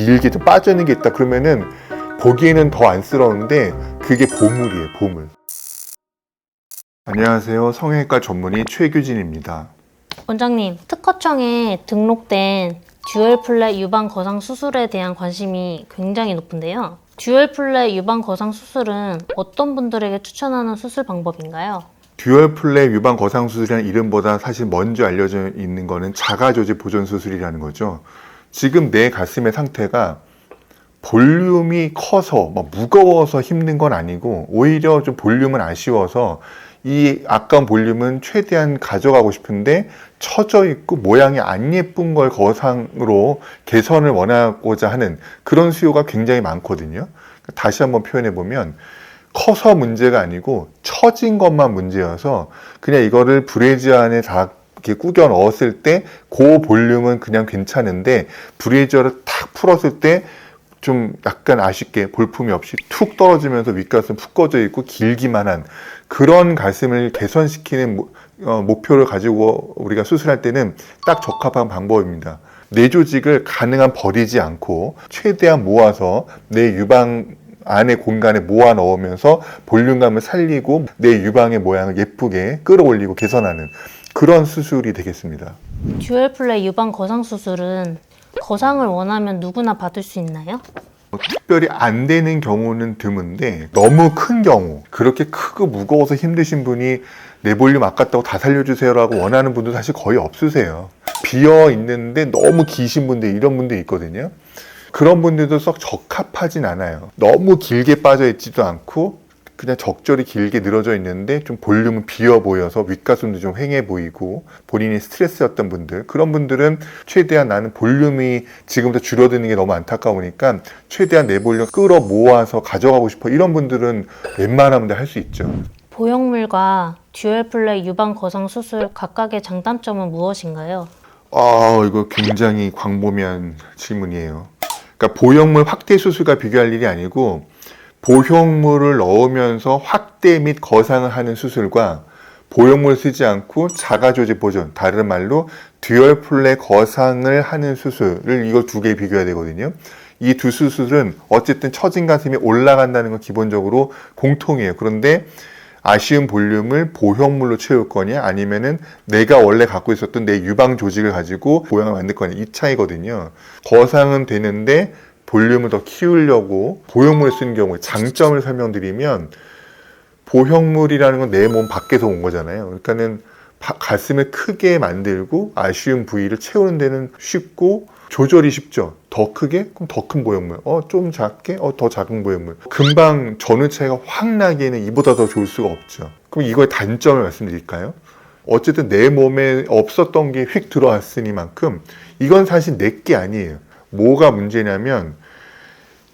길게 좀 빠져있는 게 있다 그러면은 보기에는 더 안쓰러운데 그게 보물이에요, 보물. 안녕하세요. 성형외과 전문의 최규진입니다. 원장님, 특허청에 등록된 듀얼 플랫 유방 거상 수술에 대한 관심이 굉장히 높은데요. 듀얼 플랫 유방 거상 수술은 어떤 분들에게 추천하는 수술 방법인가요? 듀얼 플랫 유방 거상 수술이라는 이름보다 사실 먼저 알려져 있는 거는 자가조직 보존 수술이라는 거죠. 지금 내 가슴의 상태가 볼륨이 커서 무거워서 힘든 건 아니고 오히려 좀 볼륨은 아쉬워서 이 아까운 볼륨은 최대한 가져가고 싶은데 처져 있고 모양이 안 예쁜 걸 거상으로 개선을 원하고자 하는 그런 수요가 굉장히 많거든요. 다시 한번 표현해 보면 커서 문제가 아니고 처진 것만 문제여서 그냥 이거를 브래지어 안에 다 이렇게 꾸겨 넣었을 때 그 볼륨은 그냥 괜찮은데 브래지어를 탁 풀었을 때 좀 약간 아쉽게 볼품이 없이 툭 떨어지면서 윗가슴 푹 꺼져 있고 길기만 한 그런 가슴을 개선시키는 목표를 가지고 우리가 수술할 때는 딱 적합한 방법입니다. 내 조직을 가능한 버리지 않고 최대한 모아서 내 유방 안의 공간에 모아 넣으면서 볼륨감을 살리고 내 유방의 모양을 예쁘게 끌어올리고 개선하는 그런 수술이 되겠습니다. 듀얼 플랫 유방 거상 수술은 거상을 원하면 누구나 받을 수 있나요? 특별히 안 되는 경우는 드문데 너무 큰 경우 그렇게 크고 무거워서 힘드신 분이 내 볼륨 아깝다고 다 살려주세요라고 원하는 분도 사실 거의 없으세요. 비어 있는데 너무 기신 분들 이런 분들 있거든요. 그런 분들도 썩 적합하진 않아요. 너무 길게 빠져 있지도 않고 그냥 적절히 길게 늘어져 있는데 좀 볼륨은 비어 보여서 윗가슴도 좀 휑해 보이고 본인이 스트레스였던 분들 그런 분들은 최대한 나는 볼륨이 지금부터 줄어드는 게 너무 안타까우니까 최대한 내 볼륨 끌어 모아서 가져가고 싶어 이런 분들은 웬만하면 다 할 수 있죠. 보형물과 듀얼 플랫 유방 거상 수술 각각의 장단점은 무엇인가요? 이거 굉장히 광범위한 질문이에요. 그러니까 보형물 확대 수술과 비교할 일이 아니고 보형물을 넣으면서 확대 및 거상을 하는 수술과 보형물 쓰지 않고 자가조직 보존, 다른 말로 듀얼 플랫 거상을 하는 수술을 이걸 두 개 비교해야 되거든요. 이 두 수술은 어쨌든 처진 가슴이 올라간다는 건 기본적으로 공통이에요. 그런데 아쉬운 볼륨을 보형물로 채울 거냐 아니면은 내가 원래 갖고 있었던 내 유방 조직을 가지고 모양을 만들 거냐 이 차이거든요. 거상은 되는데 볼륨을 더 키우려고 보형물을 쓰는 경우에 장점을 설명드리면 보형물이라는 건 내 몸 밖에서 온 거잖아요. 그러니까는 가슴을 크게 만들고 아쉬운 부위를 채우는 데는 쉽고 조절이 쉽죠. 더 크게? 그럼 더 큰 보형물. 좀 작게? 더 작은 보형물. 금방 전후 차이가 확 나기에는 이보다 더 좋을 수가 없죠. 그럼 이거의 단점을 말씀드릴까요? 어쨌든 내 몸에 없었던 게 휙 들어왔으니만큼 이건 사실 내 게 아니에요. 뭐가 문제냐면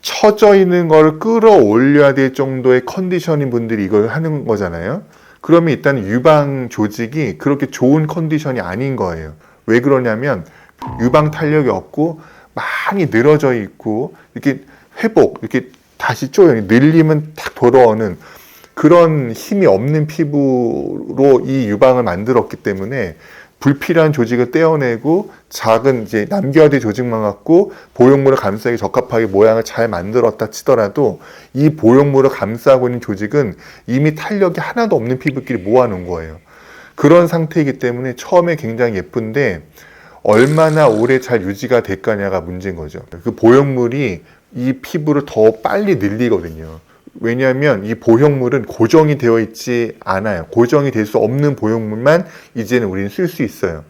처져 있는 걸 끌어올려야 될 정도의 컨디션인 분들이 이걸 하는 거잖아요. 그러면 일단 유방 조직이 그렇게 좋은 컨디션이 아닌 거예요. 왜 그러냐면 유방 탄력이 없고 많이 늘어져 있고 이렇게 회복, 이렇게 다시 쪼여 늘리면 탁 돌아오는 그런 힘이 없는 피부로 이 유방을 만들었기 때문에 불필요한 조직을 떼어내고 작은 이제 남겨야 될 조직만 갖고 보형물을 감싸기 적합하게 모양을 잘 만들었다 치더라도 이 보형물을 감싸고 있는 조직은 이미 탄력이 하나도 없는 피부끼리 모아놓은 거예요. 그런 상태이기 때문에 처음에 굉장히 예쁜데 얼마나 오래 잘 유지가 될 거냐가 문제인 거죠. 그 보형물이 이 피부를 더 빨리 늘리거든요. 왜냐하면 이 보형물은 고정이 되어 있지 않아요. 고정이 될 수 없는 보형물만 이제는 우리는 쓸 수 있어요.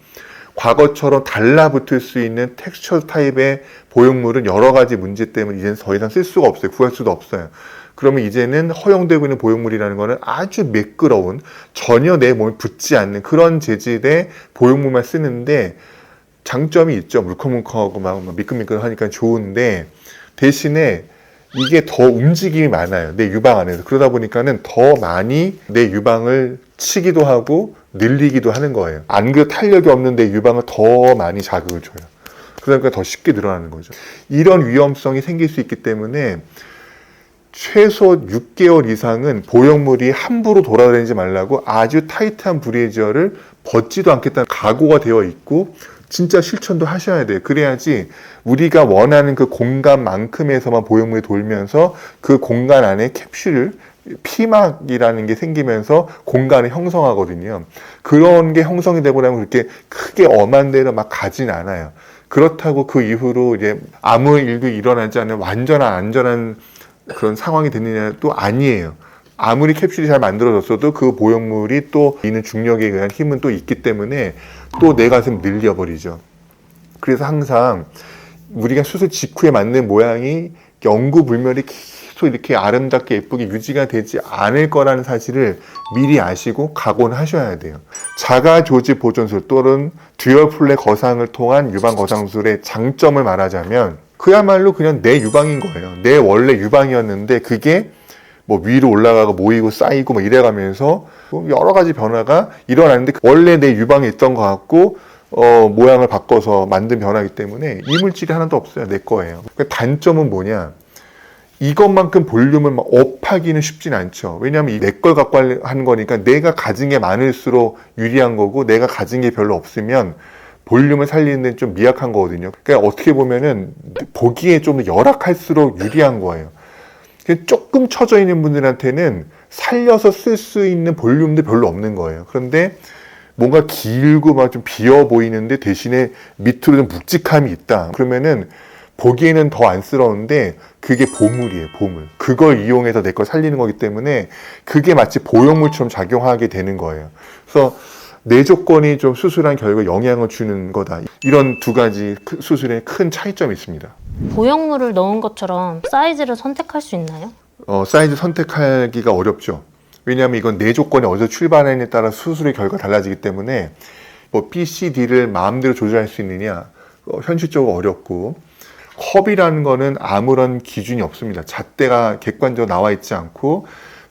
과거처럼 달라붙을 수 있는 텍스처 타입의 보형물은 여러 가지 문제 때문에 이제는 더 이상 쓸 수가 없어요. 구할 수도 없어요. 그러면 이제는 허용되고 있는 보형물이라는 거는 아주 매끄러운 전혀 내 몸에 붙지 않는 그런 재질의 보형물만 쓰는데 장점이 있죠. 물컹물컹하고 막 미끈미끈하니까 좋은데 대신에 이게 더 움직임이 많아요. 내 유방 안에서. 그러다 보니까는 더 많이 내 유방을 치기도 하고 늘리기도 하는 거예요. 안 그 탄력이 없는 내 유방을 더 많이 자극을 줘요. 그러니까 더 쉽게 늘어나는 거죠. 이런 위험성이 생길 수 있기 때문에 최소 6개월 이상은 보형물이 함부로 돌아다니지 말라고 아주 타이트한 브래지어를 벗지도 않겠다는 각오가 되어 있고 진짜 실천도 하셔야 돼요. 그래야지 우리가 원하는 그 공간만큼에서만 보형물이 돌면서 그 공간 안에 캡슐, 피막이라는 게 생기면서 공간을 형성하거든요. 그런 게 형성이 되고 나면 그렇게 크게 엄한 데로 막 가진 않아요. 그렇다고 그 이후로 이제 아무 일도 일어나지 않는 완전한 안전한 그런 상황이 되느냐 또 아니에요. 아무리 캡슐이 잘 만들어졌어도 그 보형물이 또 있는 중력에 의한 힘은 또 있기 때문에 또 내 가슴 늘려버리죠. 그래서 항상 우리가 수술 직후에 맞는 모양이 영구불멸이 계속 이렇게 아름답게 예쁘게 유지가 되지 않을 거라는 사실을 미리 아시고 각오는 하셔야 돼요. 자가 조직 보존술 또는 듀얼 플랫 거상을 통한 유방 거상술의 장점을 말하자면 그야말로 그냥 내 유방인 거예요. 내 원래 유방이었는데 그게 뭐 위로 올라가고 모이고 쌓이고 뭐 이래가면서 여러 가지 변화가 일어나는데 원래 내 유방에 있던 것 같고 모양을 바꿔서 만든 변화이기 때문에 이물질이 하나도 없어요. 내 거예요. 그러니까 단점은 뭐냐? 이것만큼 볼륨을 막 업하기는 쉽진 않죠. 왜냐하면 내 걸 갖고 하는 거니까 내가 가진 게 많을수록 유리한 거고 내가 가진 게 별로 없으면 볼륨을 살리는 데는 좀 미약한 거거든요. 그러니까 어떻게 보면은 보기에 좀 열악할수록 유리한 거예요. 조금 처져 있는 분들한테는 살려서 쓸 수 있는 볼륨도 별로 없는 거예요. 그런데 뭔가 길고 막 좀 비어 보이는데 대신에 밑으로 좀 묵직함이 있다. 그러면은 보기에는 더 안쓰러운데 그게 보물이에요, 보물. 그걸 이용해서 내 걸 살리는 거기 때문에 그게 마치 보형물처럼 작용하게 되는 거예요. 그래서 내 조건이 좀 수술한 결과 영향을 주는 거다. 이런 두 가지 수술에 큰 차이점이 있습니다. 보형물을 넣은 것처럼 사이즈를 선택할 수 있나요? 사이즈 선택하기가 어렵죠. 왜냐하면 이건 내 조건이 어디서 출발하느냐에 따라 수술의 결과가 달라지기 때문에 뭐 B, C, D를 마음대로 조절할 수 있느냐 현실적으로 어렵고 컵이라는 거는 아무런 기준이 없습니다. 잣대가 객관적으로 나와 있지 않고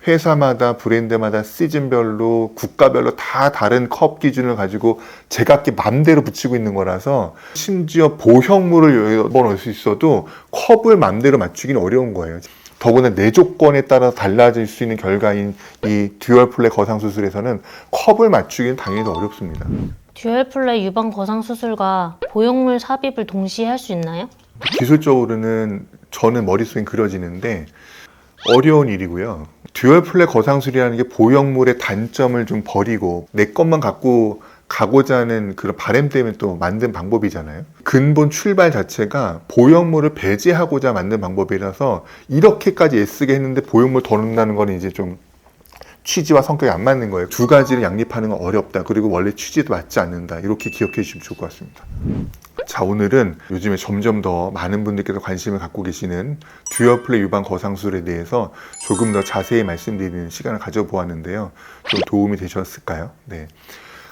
회사마다 브랜드마다 시즌별로 국가별로 다 다른 컵 기준을 가지고 제각기 맘대로 붙이고 있는 거라서 심지어 보형물을 여러 번 넣을 수 있어도 컵을 맘대로 맞추기는 어려운 거예요. 더구나 내 조건에 따라 달라질 수 있는 결과인 이 듀얼 플랫 거상 수술에서는 컵을 맞추기는 당연히 더 어렵습니다. 듀얼 플랫 유방 거상 수술과 보형물 삽입을 동시에 할 수 있나요? 기술적으로는 저는 머릿속에 그려지는데 어려운 일이고요. 듀얼 플랫 거상술이라는 게 보형물의 단점을 좀 버리고 내 것만 갖고 가고자 하는 그런 바람 때문에 또 만든 방법이잖아요. 근본 출발 자체가 보형물을 배제하고자 만든 방법이라서 이렇게까지 애쓰게 했는데 보형물 더 넣는다는 건 이제 좀 취지와 성격이 안 맞는 거예요. 두 가지를 양립하는 건 어렵다. 그리고 원래 취지도 맞지 않는다. 이렇게 기억해 주시면 좋을 것 같습니다. 자, 오늘은 요즘에 점점 더 많은 분들께서 관심을 갖고 계시는 듀얼 플랫 유방 거상술에 대해서 조금 더 자세히 말씀드리는 시간을 가져보았는데요. 좀 도움이 되셨을까요? 네.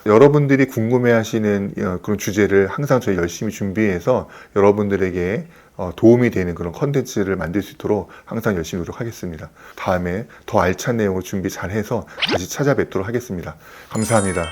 여러분들이 궁금해하시는 그런 주제를 항상 저희 열심히 준비해서 여러분들에게 도움이 되는 그런 컨텐츠를 만들 수 있도록 항상 열심히 노력하겠습니다. 다음에 더 알찬 내용을 준비 잘해서 다시 찾아뵙도록 하겠습니다. 감사합니다.